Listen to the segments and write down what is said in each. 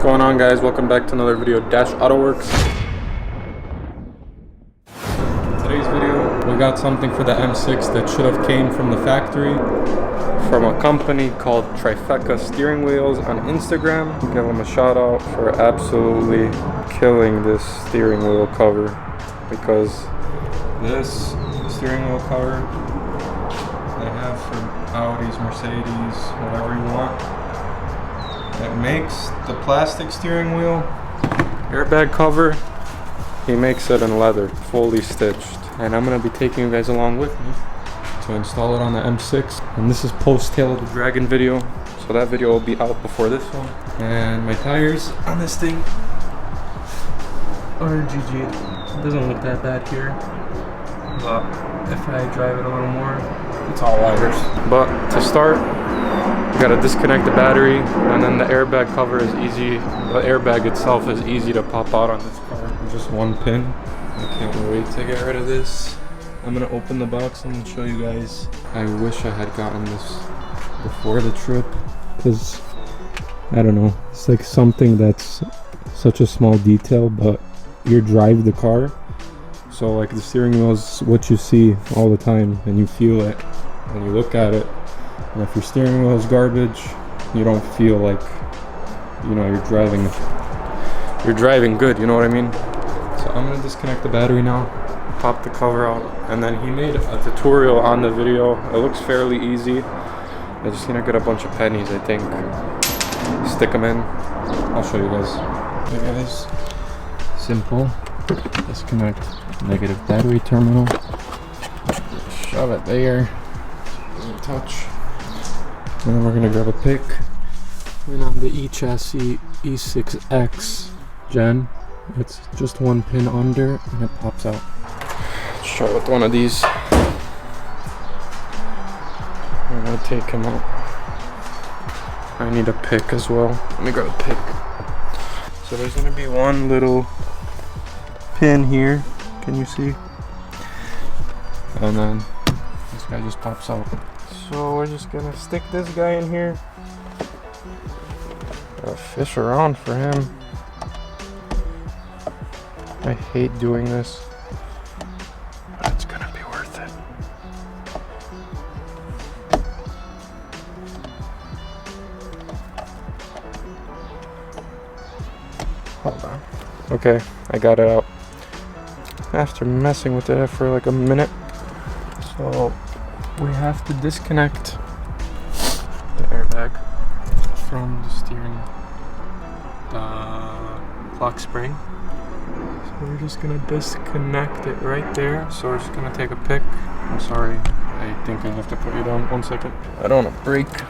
going on, guys? Welcome back to another video, Dash AutoWorks. Today's video, we got something for the M6 that should have came from the factory from a company called Trifecta Steering Wheels on Instagram. Give them a shout out for absolutely killing this steering wheel cover, because this steering wheel cover they have for Audis, Mercedes, whatever you want. It makes the plastic steering wheel airbag cover, he makes it in leather, fully stitched. And I'm gonna be taking you guys along with me to install it on the M6. And this is post Tail of the Dragon video, so that video will be out before this one. And my tires on this thing are GG. It doesn't look that bad here, but if I drive it a little more, it's all wires. But to start, you gotta disconnect the battery, and then the airbag cover is easy. The airbag itself is easy to pop out on this car. Just one pin. I can't wait to get rid of this. I'm gonna open the box and show you guys. I wish I had gotten this before the trip, because I don't know, it's like something that's such a small detail, but you drive the car, so like the steering wheel is what you see all the time, and you feel it and you look at it. And if your steering wheel is garbage, you don't feel like, you know, you're driving good, you know what I mean? So I'm gonna disconnect the battery now, pop the cover out, and then he made a tutorial on the video. It looks fairly easy. I just need to get a bunch of pennies, I think, stick them in. I'll show you guys. Hey guys, simple. Disconnect negative battery terminal, shove it there, touch. And then we're gonna grab a pick. And on the E-chassis E6X Gen, it's just one pin under and it pops out. Let's try with one of these. I'm gonna take him out. I need a pick as well. Let me grab a pick. So there's gonna be one little pin here. Can you see? And then this guy just pops out. So we're just gonna stick this guy in here. Gotta fish around for him. I hate doing this, but it's gonna be worth it. Hold on. Okay, I got it out. After messing with it for like a minute. So we have to disconnect the airbag from the steering clock spring. So we're just gonna disconnect it right there. So we're just gonna take a pick. I'm sorry, I think I have to put you down 1 second. I don't want to break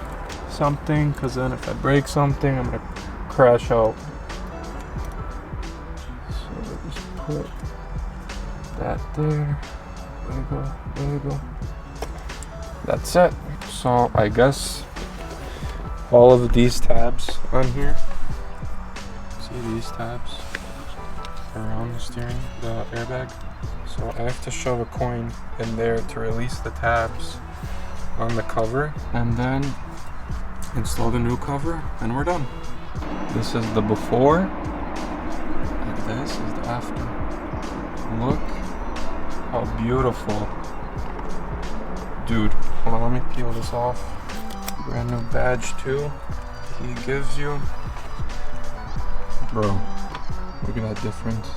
something, because then if I break something, I'm gonna crash out. So we just put that there. There you go, there you go. That's it. So I guess all of these tabs on here, see these tabs around the steering, the airbag. So I have to shove a coin in there to release the tabs on the cover, and then install the new cover, and we're done. This is the before, and this is the after. Look how beautiful. Dude, hold on, let me peel this off. Brand new badge too, he gives you. Bro, look at that difference.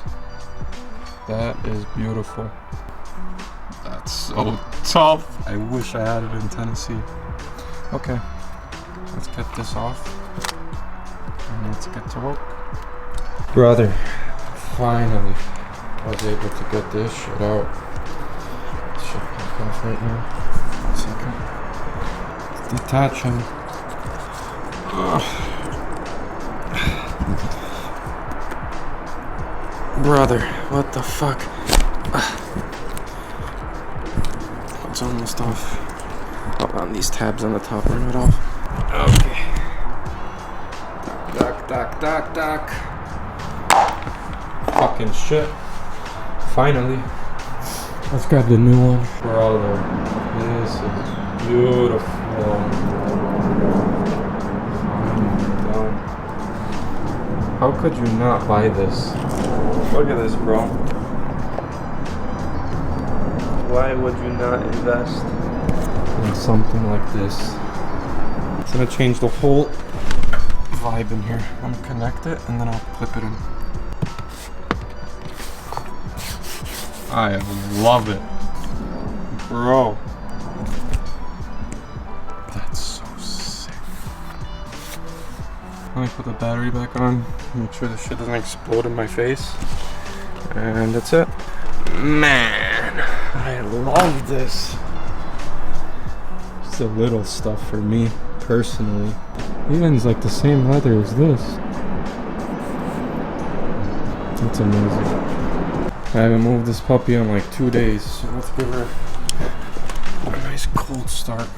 That is beautiful. That's so tough. I wish I had it in Tennessee. Okay, let's get this off and let's get to work. Brother, finally I was able to get this shit out. Shit back off right now. 1 second. Detach him. Brother, what the fuck? It's almost off. Hold on, these tabs on the top are not off. Okay. Doc. Fucking shit. Finally. Let's grab the new one. Brother, this is beautiful. How could you not buy this? Look at this, bro. Why would you not invest in something like this? It's gonna change the whole vibe in here. I'm gonna connect it and then I'll clip it in. I love it. Bro. That's so sick. Let me put the battery back on. Make sure this shit doesn't explode in my face. And that's it. Man, I love this. It's the little stuff for me, personally. Even it's like the same leather as this. It's amazing. I haven't moved this puppy in like 2 days, so let's give her a nice cold start.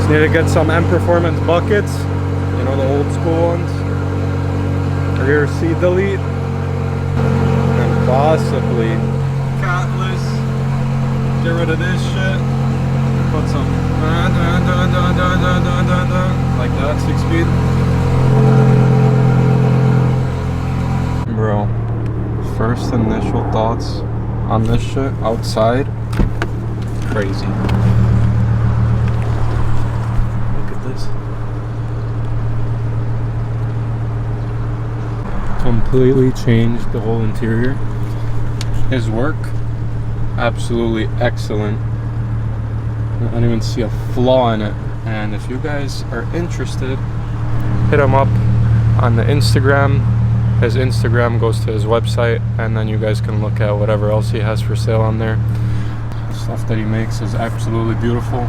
Need to get some M Performance buckets, you know, the old school ones. Rear seat delete. And possibly catless. Get rid of this shit. Put some like that, 6 speed. Bro, first initial thoughts on this shit outside, crazy. Completely changed the whole interior. His work, absolutely excellent. I don't even see a flaw in it. And if you guys are interested, hit him up on the Instagram. His Instagram goes to his website, and then you guys can look at whatever else he has for sale on there. The stuff that he makes is absolutely beautiful.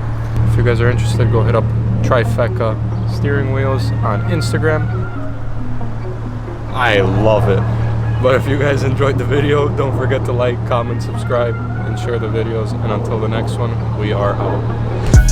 If you guys are interested, go hit up Trifecta Steering Wheels on Instagram. I love it. But if you guys enjoyed the video, don't forget to like, comment, subscribe, and share the videos. And until the next one, we are out.